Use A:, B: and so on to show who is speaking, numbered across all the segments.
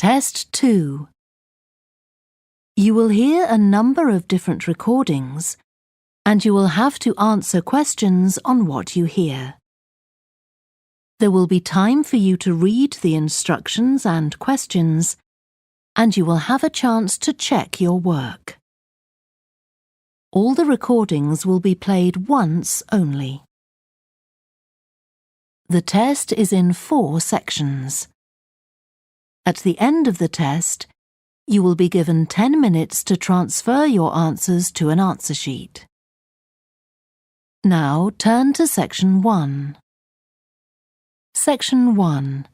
A: Test 2. You will hear a number of different recordings, and you will have to answer questions on what you hear. There will be time for you to read the instructions and questions, and you will have a chance to check your work. All the recordings will be played once only. The test is in 4 sections. At the end of the test, you will be given 10 minutes to transfer your answers to an answer sheet. Now turn to Section 1. Section 1.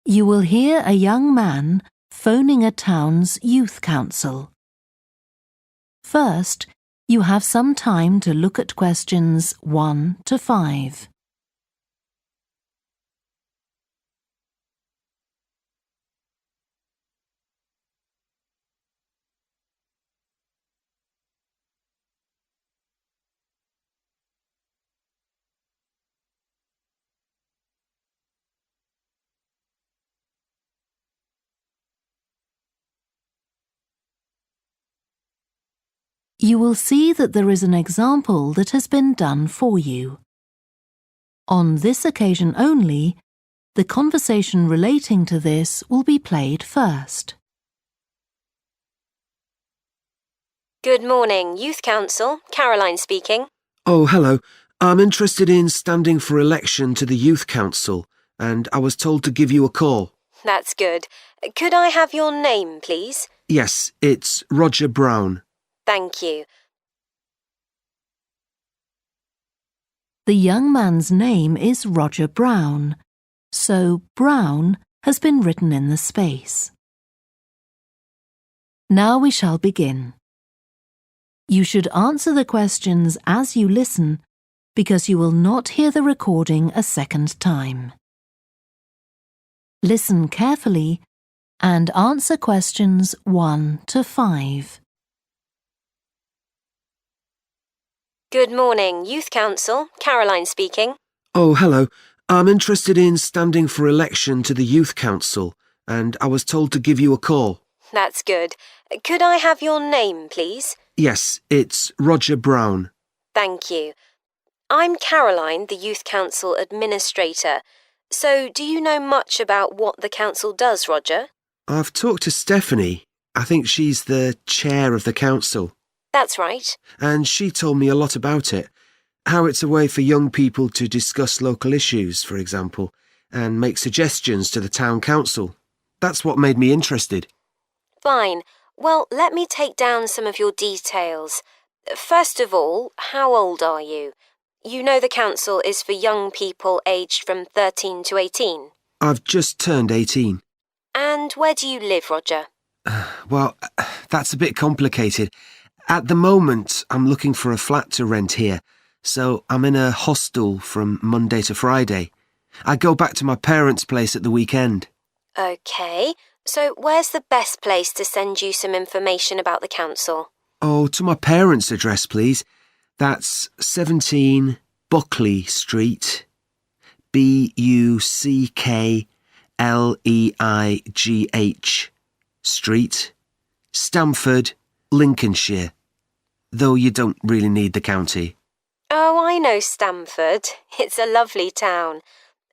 A: You will hear a young man phoning a town's youth council. First, you have some time to look at questions 1 to 5. You will see that there is an example that has been done for you. On this occasion only, the conversation relating to this will be played first.
B: Good morning, Youth Council. Caroline speaking.
C: Oh, hello. I'm interested in standing for election to the Youth Council, and I was told to give you a call.
B: That's good. Could I have your name, please?
C: Yes, it's Roger Brown.
B: Thank you.
A: The young man's name is Roger Brown, so Brown has been written in the space. Now we shall begin. You should answer the questions as you listen, because you will not hear the recording a second time. Listen carefully and answer questions 1 to 5.
B: Good morning, Youth Council. Caroline speaking.
C: Oh, hello. I'm interested in standing for election to the Youth Council, and I was told to give you a call.
B: That's good. Could I have your name, please?
C: Yes, it's Roger Brown.
B: Thank you. I'm Caroline, the Youth Council Administrator. So, do you know much about what the council does, Roger?
C: I've talked to Stephanie. I think she's the chair of the council.
B: That's right.
C: And she told me a lot about it. How it's a way for young people to discuss local issues, for example, and make suggestions to the town council. That's what made me interested.
B: Fine. Well, let me take down some of your details. First of all, how old are you? You know the council is for young people aged from 13 to 18.
C: I've just turned 18.
B: And where do you live, Roger?
C: Well, that's a bit complicated. At the moment, I'm looking for a flat to rent here, so I'm in a hostel from Monday to Friday. I go back to my parents' place at the weekend.
B: OK, so where's the best place to send you some information about the council?
C: Oh, to my parents' address, please. That's 17 Buckley Street, Buckleigh Street, Stamford, Lincolnshire. Though you don't really need the county.
B: Oh, I know Stamford. It's a lovely town.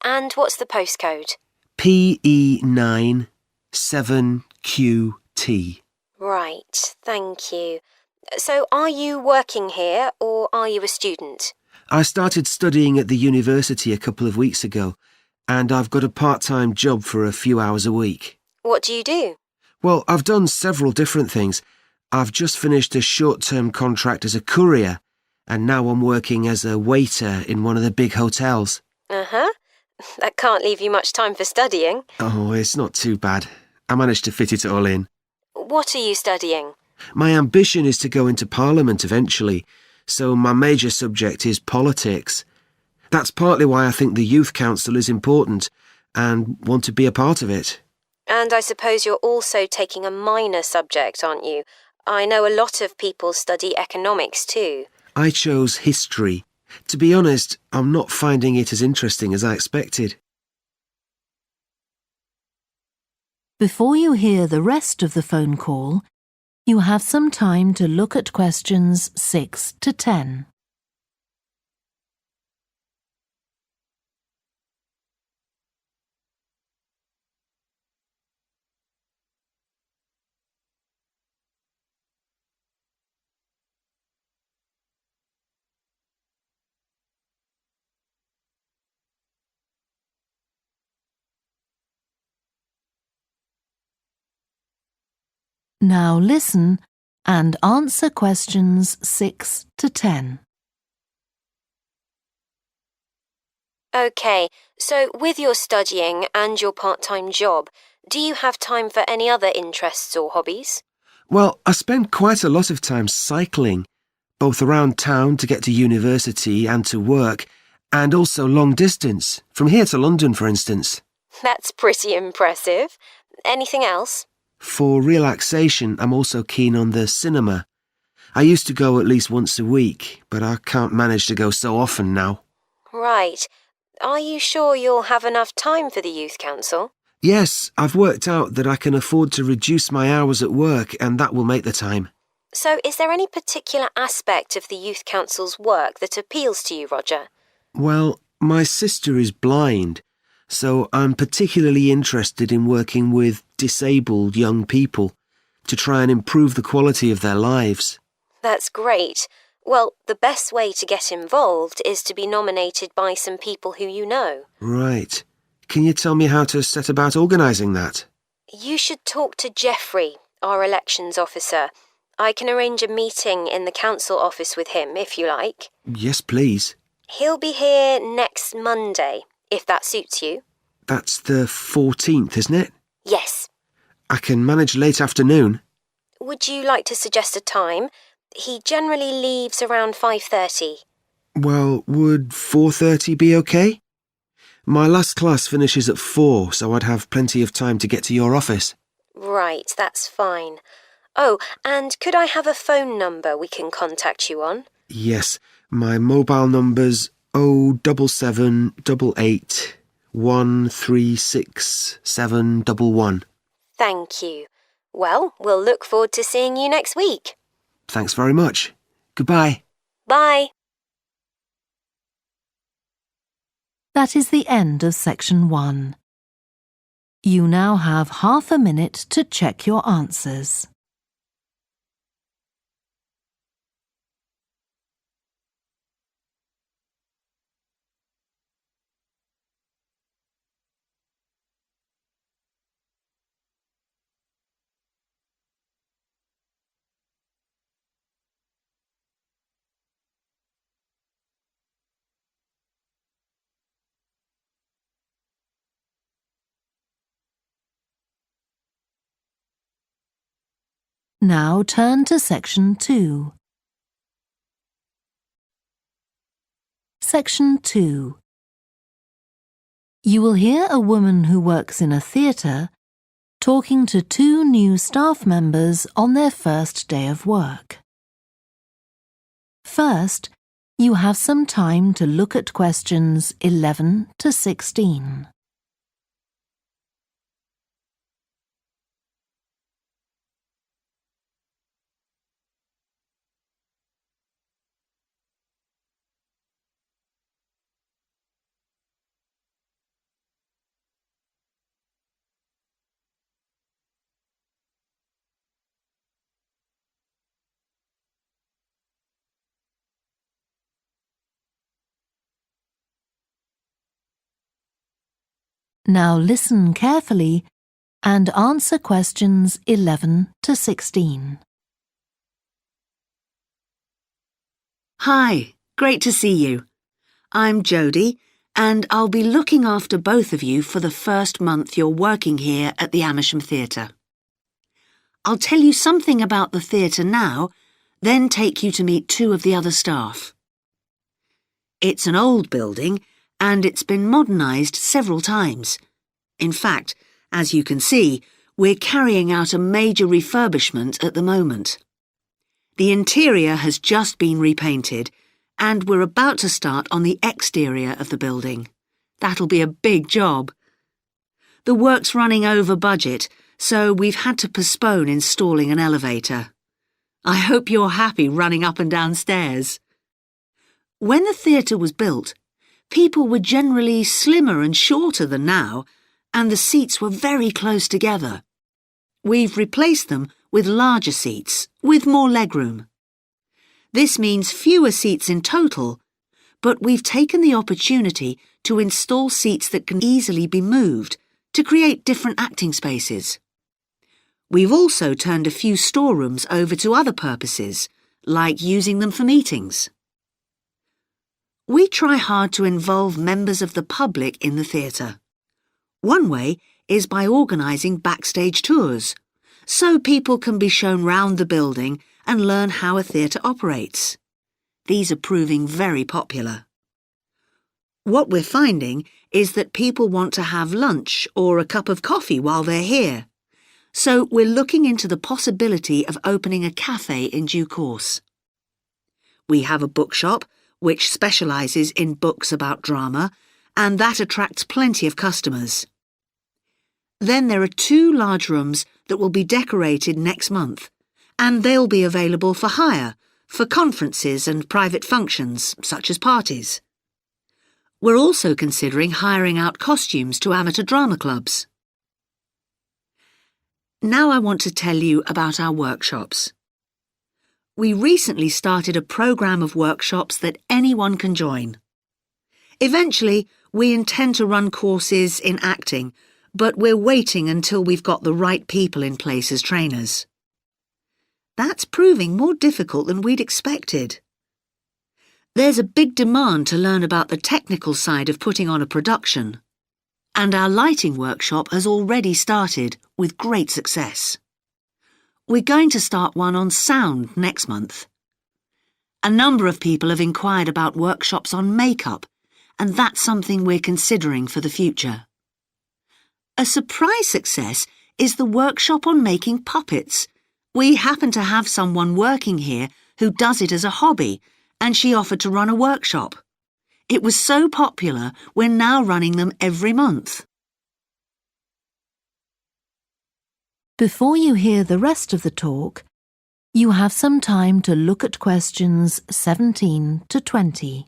B: And what's the postcode?
C: PE9 7QT.
B: Right, thank you. So are you working here or are you a student?
C: I started studying at the university a couple of weeks ago, and I've got a part-time job for a few hours a week.
B: What do you do?
C: Well, I've done several different things. I've just finished a short-term contract as a courier, and now I'm working as a waiter in one of the big hotels.
B: Uh-huh. That can't leave you much time for studying.
C: Oh, it's not too bad. I managed to fit it all in.
B: What are you studying?
C: My ambition is to go into Parliament eventually, so my major subject is politics. That's partly why I think the Youth Council is important and want to be a part of it.
B: And I suppose you're also taking a minor subject, aren't you? I know a lot of people study economics too.
C: I chose history. To be honest, I'm not finding it as interesting as I expected.
A: Before you hear the rest of the phone call, you have some time to look at questions 6 to 10. Now listen and answer questions 6 to 10.
B: OK, so with your studying and your part-time job, do you have time for any other interests or hobbies?
C: Well, I spend quite a lot of time cycling, both around town to get to university and to work, and also long distance, from here to London, for instance.
B: That's pretty impressive. Anything else?
C: For relaxation, I'm also keen on the cinema. I used to go at least once a week, but I can't manage to go so often now.
B: Right. Are you sure you'll have enough time for the Youth Council?
C: Yes, I've worked out that I can afford to reduce my hours at work, and that will make the time.
B: So is there any particular aspect of the Youth Council's work that appeals to you, Roger?
C: Well, my sister is blind, so I'm particularly interested in working with disabled young people to try and improve the quality of their lives.
B: That's great. Well, the best way to get involved is to be nominated by some people who you know.
C: Right. Can you tell me how to set about organising that?
B: You should talk to Jeffrey, our elections officer. I can arrange a meeting in the council office with him, if you like.
C: Yes, please.
B: He'll be here next Monday, if that suits you.
C: That's the 14th, isn't it?
B: Yes.
C: I can manage late afternoon.
B: Would you like to suggest a time? He generally leaves around 5:30.
C: Well, would 4:30 be okay? My last class finishes at 4, so I'd have plenty of time to get to your office.
B: Right, that's fine. Oh, and could I have a phone number we can contact you on?
C: Yes, my mobile number's 07788 136711.
B: Thank you. Well, we'll look forward to seeing you next week.
C: Thanks very much. Goodbye.
B: Bye.
A: That is the end of section 1. You now have half a minute to check your answers. Now turn to section 2. Section 2. You will hear a woman who works in a theatre talking to 2 new staff members on their first day of work. First, you have some time to look at questions 11 to 16. Now listen carefully and answer questions 11 to 16.
D: Hi, great to see you. I'm Jodie, and I'll be looking after both of you for the first month you're working here at the Amersham Theatre. I'll tell you something about the theatre now, then take you to meet 2 of the other staff. It's an old building, and it's been modernised several times. In fact, as you can see, we're carrying out a major refurbishment at the moment. The interior has just been repainted, and we're about to start on the exterior of the building. That'll be a big job. The work's running over budget, so we've had to postpone installing an elevator. I hope you're happy running up and down stairs. When the theatre was built, people were generally slimmer and shorter than now, and the seats were very close together. We've replaced them with larger seats, with more legroom. This means fewer seats in total, but we've taken the opportunity to install seats that can easily be moved to create different acting spaces. We've also turned a few storerooms over to other purposes, like using them for meetings. We try hard to involve members of the public in the theatre. One way is by organising backstage tours, so people can be shown round the building and learn how a theatre operates. These are proving very popular. What we're finding is that people want to have lunch or a cup of coffee while they're here, so we're looking into the possibility of opening a cafe in due course. We have a bookshop which specialises in books about drama, and that attracts plenty of customers. Then there are 2 large rooms that will be decorated next month, and they'll be available for hire, for conferences and private functions, such as parties. We're also considering hiring out costumes to amateur drama clubs. Now I want to tell you about our workshops. We recently started a programme of workshops that anyone can join. Eventually, we intend to run courses in acting, but we're waiting until we've got the right people in place as trainers. That's proving more difficult than we'd expected. There's a big demand to learn about the technical side of putting on a production, and our lighting workshop has already started with great success. We're going to start one on sound next month. A number of people have inquired about workshops on makeup, and that's something we're considering for the future. A surprise success is the workshop on making puppets. We happen to have someone working here who does it as a hobby, and she offered to run a workshop. It was so popular, we're now running them every month.
A: Before you hear the rest of the talk, you have some time to look at questions 17 to 20.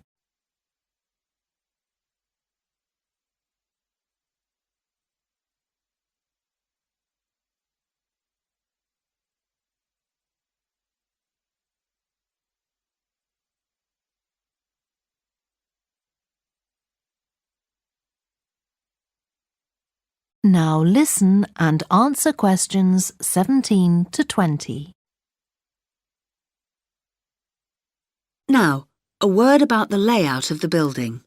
A: Now listen and answer questions 17 to 20.
D: Now, a word about the layout of the building.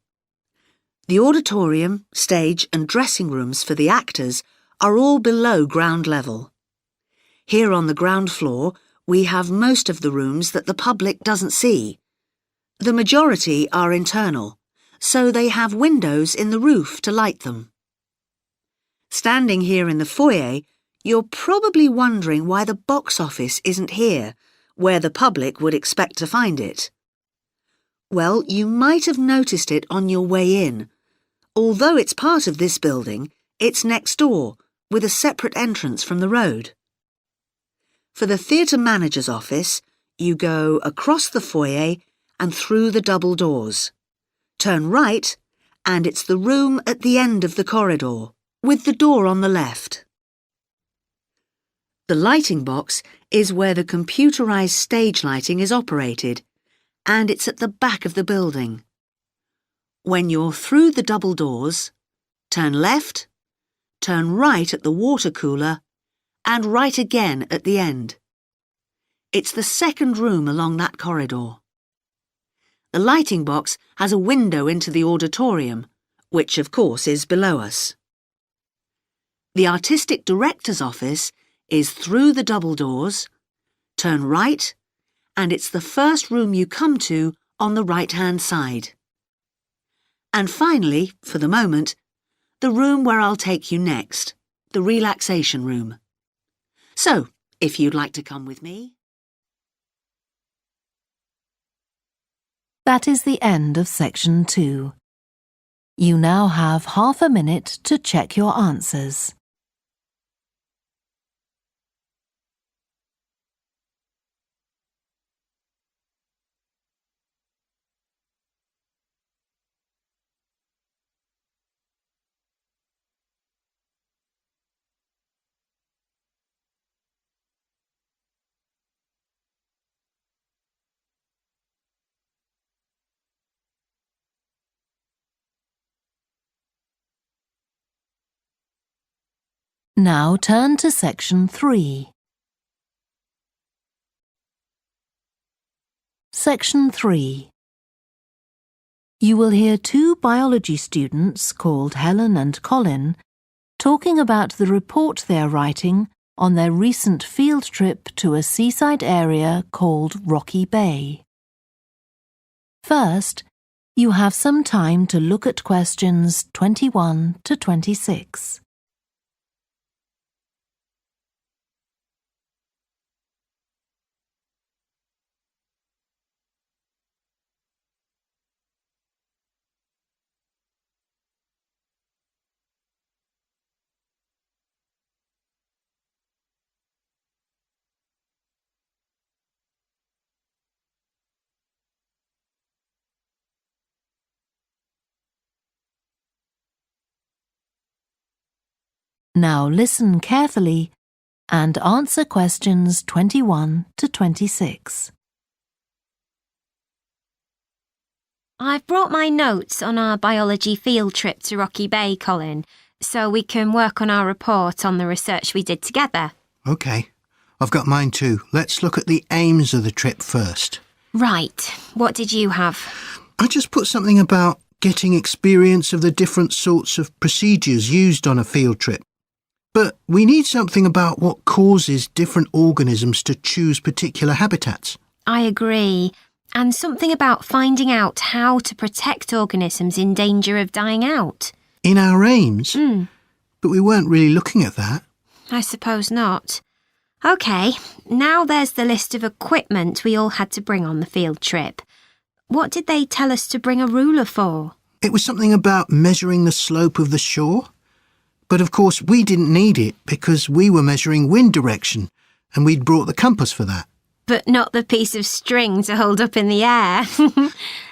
D: The auditorium, stage and dressing rooms for the actors are all below ground level. Here on the ground floor, we have most of the rooms that the public doesn't see. The majority are internal, so they have windows in the roof to light them. Standing here in the foyer, you're probably wondering why the box office isn't here, where the public would expect to find it. Well, you might have noticed it on your way in. Although it's part of this building, it's next door, with a separate entrance from the road. For the theatre manager's office, you go across the foyer and through the double doors. Turn right, and it's the room at the end of the corridor, with the door on the left. The lighting box is where the computerized stage lighting is operated, and it's at the back of the building. When you're through the double doors, turn left, turn right at the water cooler, and right again at the end. It's the second room along that corridor. The lighting box has a window into the auditorium, which of course is below us. The artistic director's office is through the double doors, turn right, and it's the first room you come to on the right-hand side. And finally, for the moment, the room where I'll take you next, the relaxation room. So, if you'd like to come with me.
A: That is the end of section 2. You now have half a minute to check your answers. Now turn to section 3. Section 3. You will hear two biology students called Helen and Colin talking about the report they are writing on their recent field trip to a seaside area called Rocky Bay. First, you have some time to look at questions 21 to 26. Now listen carefully and answer questions 21 to 26.
B: I've brought my notes on our biology field trip to Rocky Bay, Colin, so we can work on our report on the research we did together.
E: OK. I've got mine too. Let's look at the aims of the trip first.
B: Right. What did you have?
E: I just put something about getting experience of the different sorts of procedures used on a field trip. But we need something about what causes different organisms to choose particular habitats.
B: I agree. And something about finding out how to protect organisms in danger of dying out.
E: In our aims? But we weren't really looking at that.
B: I suppose not. OK, now there's the list of equipment we all had to bring on the field trip. What did they tell us to bring a ruler for?
E: It was something about measuring the slope of the shore. But of course we didn't need it because we were measuring wind direction and we'd brought the compass for that.
B: But not the piece of string to hold up in the air.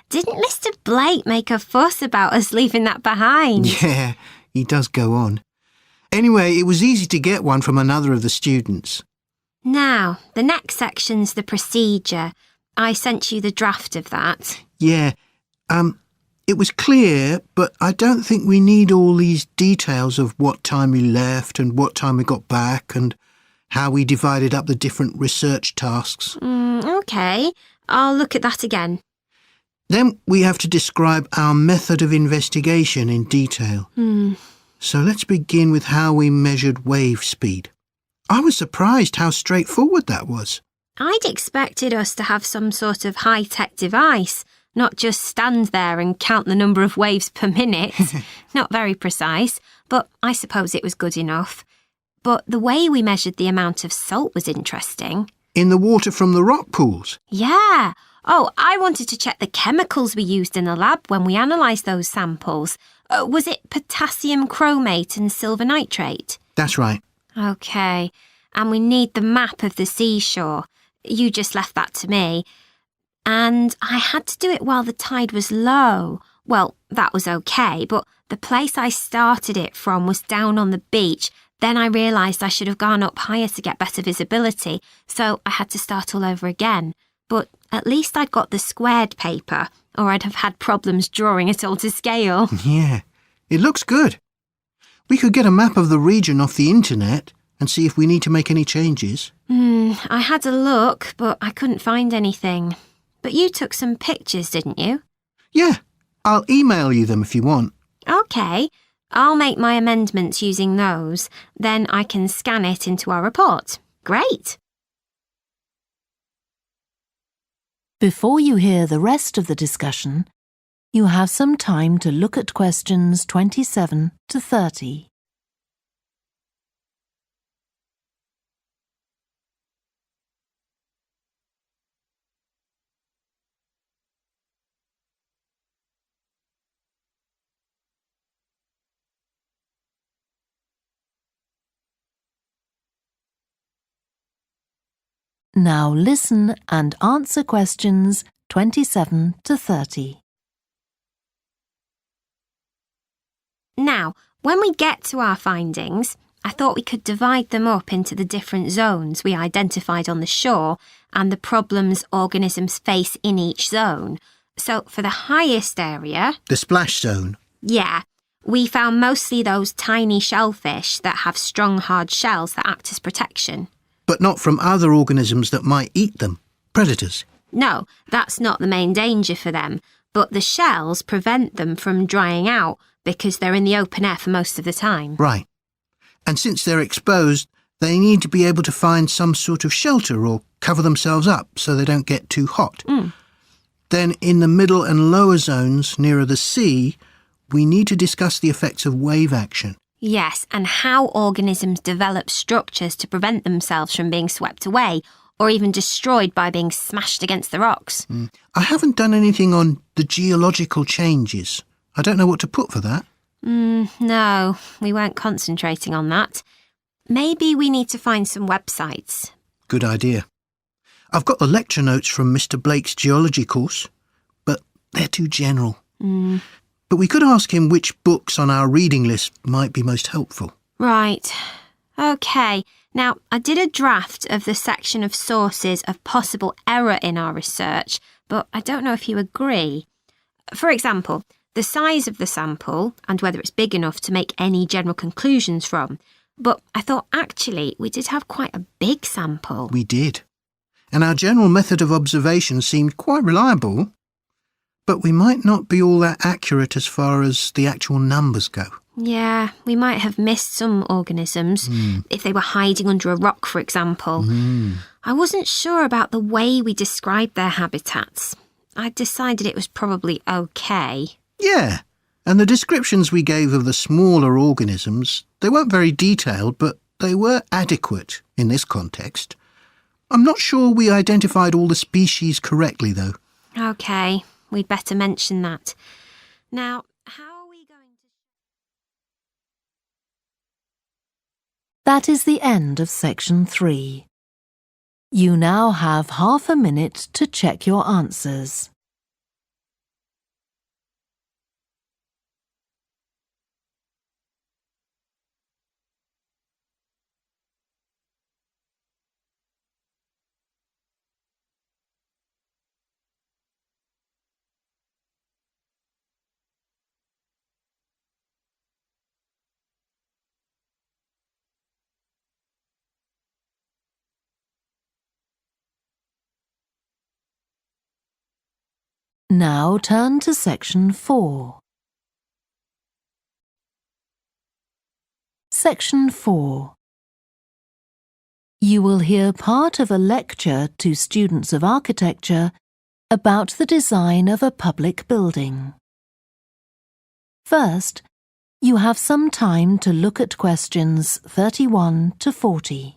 B: Didn't Mr. Blake make a fuss about us leaving that behind?
E: Yeah, he does go on. Anyway, it was easy to get one from another of the students.
B: Now, the next section's the procedure. I sent you the draft of that.
E: Yeah, it was clear, but I don't think we need all these details of what time we left and what time we got back and how we divided up the different research tasks.
B: OK, I'll look at that again.
E: Then we have to describe our method of investigation in detail. So let's begin with how we measured wave speed. I was surprised how straightforward that was.
B: I'd expected us to have some sort of high-tech device, not just stand there and count the number of waves per minute. Not very precise, but I suppose it was good enough. But the way we measured the amount of salt was interesting.
E: In the water from the rock pools?
B: Yeah. Oh, I wanted to check the chemicals we used in the lab when we analysed those samples. Was it potassium chromate and silver nitrate?
E: That's right.
B: OK. And we need the map of the seashore. You just left that to me. And I had to do it while the tide was low. Well, that was OK, but the place I started it from was down on the beach. Then I realised I should have gone up higher to get better visibility, so I had to start all over again. But at least I'd got the squared paper, or I'd have had problems drawing it all to scale.
E: Yeah, it looks good. We could get a map of the region off the internet and see if we need to make any changes.
B: I had a look, but I couldn't find anything. But you took some pictures, didn't you?
E: Yeah, I'll email you them if you want.
B: OK, I'll make my amendments using those. Then I can scan it into our report. Great.
A: Before you hear the rest of the discussion, you have some time to look at questions 27 to 30. Now listen and answer questions 27 to 30.
B: Now, when we get to our findings, I thought we could divide them up into the different zones we identified on the shore and the problems organisms face in each zone. So for the highest area...
E: The splash zone?
B: Yeah. We found mostly those tiny shellfish that have strong, hard shells that act as protection.
E: But not from other organisms that might eat them, predators.
B: No, that's not the main danger for them, but the shells prevent them from drying out because they're in the open air for most of the time.
E: Right. And since they're exposed, they need to be able to find some sort of shelter or cover themselves up so they don't get too hot. Then in the middle and lower zones, nearer the sea, we need to discuss the effects of wave action.
B: Yes, and how organisms develop structures to prevent themselves from being swept away or even destroyed by being smashed against the rocks.
E: I haven't done anything on the geological changes. I don't know what to put for that.
B: No, we weren't concentrating on that. Maybe we need to find some websites.
E: Good idea. I've got the lecture notes from Mr. Blake's geology course, but they're too general. But we could ask him which books on our reading list might be most helpful.
B: Right. OK. Now, I did a draft of the section of sources of possible error in our research, but I don't know if you agree. For example, the size of the sample and whether it's big enough to make any general conclusions from. But I thought actually we did have quite a big sample.
E: We did. And our general method of observation seemed quite reliable. But we might not be all that accurate as far as the actual numbers go.
B: Yeah, we might have missed some organisms, if they were hiding under a rock, for example. I wasn't sure about the way we described their habitats. I decided it was probably OK.
E: Yeah, and the descriptions we gave of the smaller organisms, they weren't very detailed, but they were adequate in this context. I'm not sure we identified all the species correctly, though.
B: OK, we'd better mention that. Now, how are we going to...
A: That is the end of section 3. You now have half a minute to check your answers. Now turn to section 4. Section 4. You will hear part of a lecture to students of architecture about the design of a public building. First, you have some time to look at questions 31 to 40.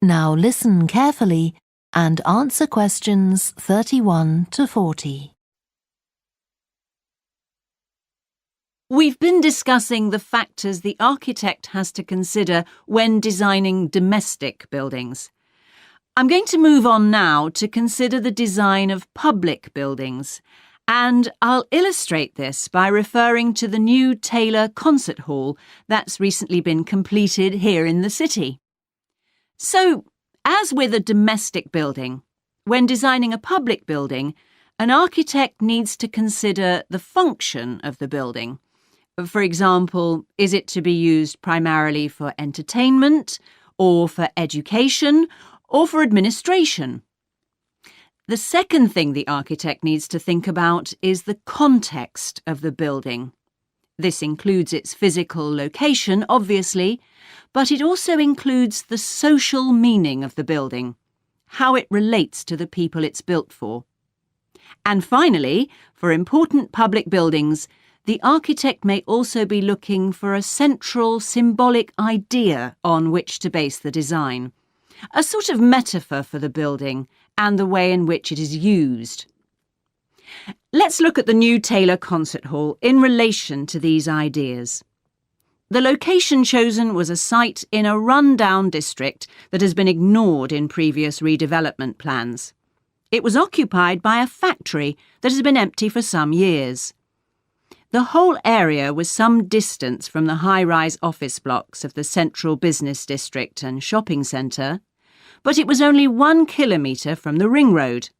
A: Now listen carefully and answer questions 31 to 40.
F: We've been discussing the factors the architect has to consider when designing domestic buildings. I'm going to move on now to consider the design of public buildings, and I'll illustrate this by referring to the new Taylor Concert Hall that's recently been completed here in the city. So, as with a domestic building, when designing a public building, an architect needs to consider the function of the building. For example, is it to be used primarily for entertainment, or for education, or for administration? The second thing the architect needs to think about is the context of the building. This includes its physical location, obviously, but it also includes the social meaning of the building, how it relates to the people it's built for. And finally, for important public buildings, the architect may also be looking for a central symbolic idea on which to base the design, a sort of metaphor for the building and the way in which it is used. Let's look at the new Taylor Concert Hall in relation to these ideas. The location chosen was a site in a run-down district that has been ignored in previous redevelopment plans. It was occupied by a factory that has been empty for some years. The whole area was some distance from the high-rise office blocks of the central business district and shopping centre, but it was only 1 kilometre from the ring road.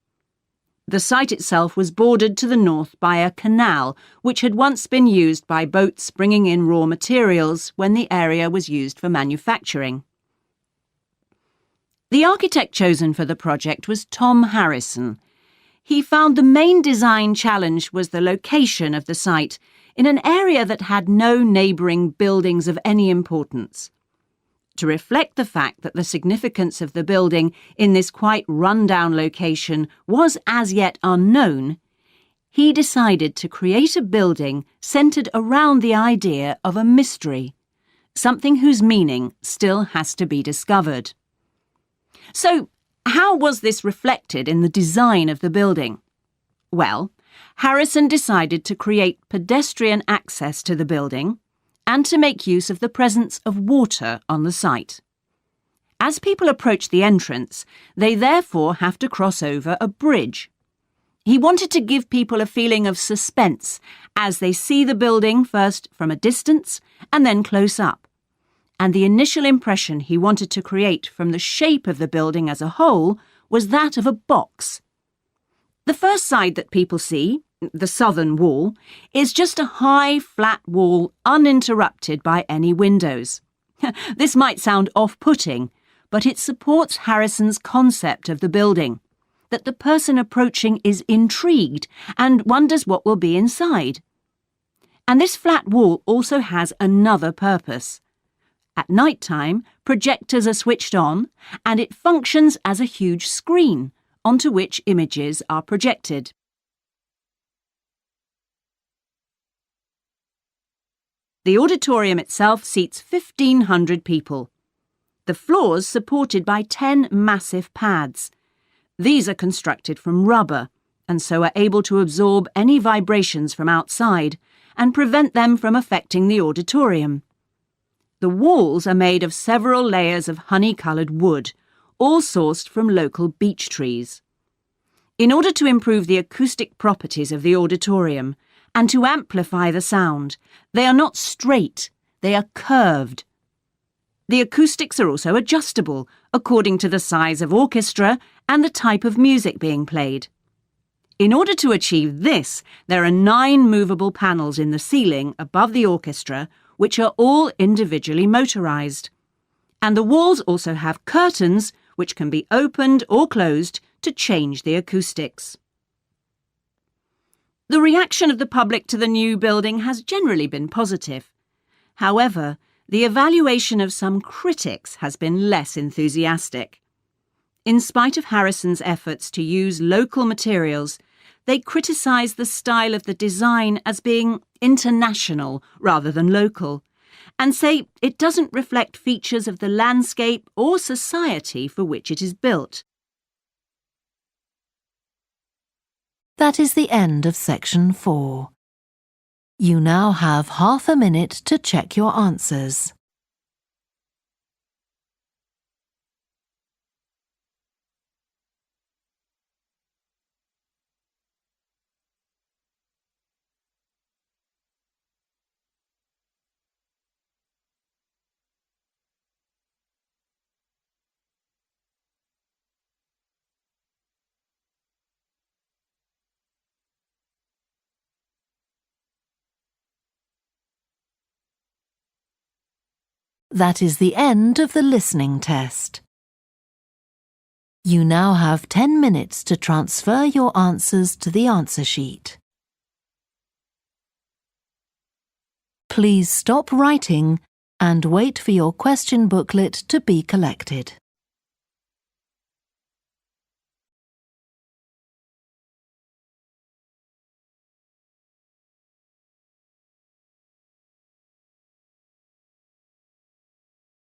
F: The site itself was bordered to the north by a canal which had once been used by boats bringing in raw materials when the area was used for manufacturing. The architect chosen for the project was Tom Harrison. He found the main design challenge was the location of the site in an area that had no neighbouring buildings of any importance. To reflect the fact that the significance of the building in this quite run-down location was as yet unknown, he decided to create a building centred around the idea of a mystery, something whose meaning still has to be discovered. So, how was this reflected in the design of the building? Well, Harrison decided to create pedestrian access to the building and to make use of the presence of water on the site. As people approach the entrance, they therefore have to cross over a bridge. He wanted to give people a feeling of suspense as they see the building first from a distance and then close up. And the initial impression he wanted to create from the shape of the building as a whole was that of a box. The first side that people see, the southern wall, is just a high, flat wall uninterrupted by any windows. This might sound off-putting, but it supports Harrison's concept of the building, that the person approaching is intrigued and wonders what will be inside. And this flat wall also has another purpose. At night time, projectors are switched on, and it functions as a huge screen onto which images are projected. The auditorium itself seats 1,500 people. The floors supported by 10 massive pads. These are constructed from rubber and so are able to absorb any vibrations from outside and prevent them from affecting the auditorium. The walls are made of several layers of honey-coloured wood, all sourced from local beech trees. In order to improve the acoustic properties of the auditorium and to amplify the sound, they are not straight, they are curved. The acoustics are also adjustable according to the size of orchestra and the type of music being played. In order to achieve this, there are 9 movable panels in the ceiling above the orchestra which are all individually motorised. And the walls also have curtains which can be opened or closed to change the acoustics. The reaction of the public to the new building has generally been positive. However, the evaluation of some critics has been less enthusiastic. In spite of Harrison's efforts to use local materials, they criticise the style of the design as being international rather than local, and say it doesn't reflect features of the landscape or society for which it is built.
A: That is the end of section 4. You now have half a minute to check your answers. That is the end of the listening test. You now have 10 minutes to transfer your answers to the answer sheet. Please stop writing and wait for your question booklet to be collected.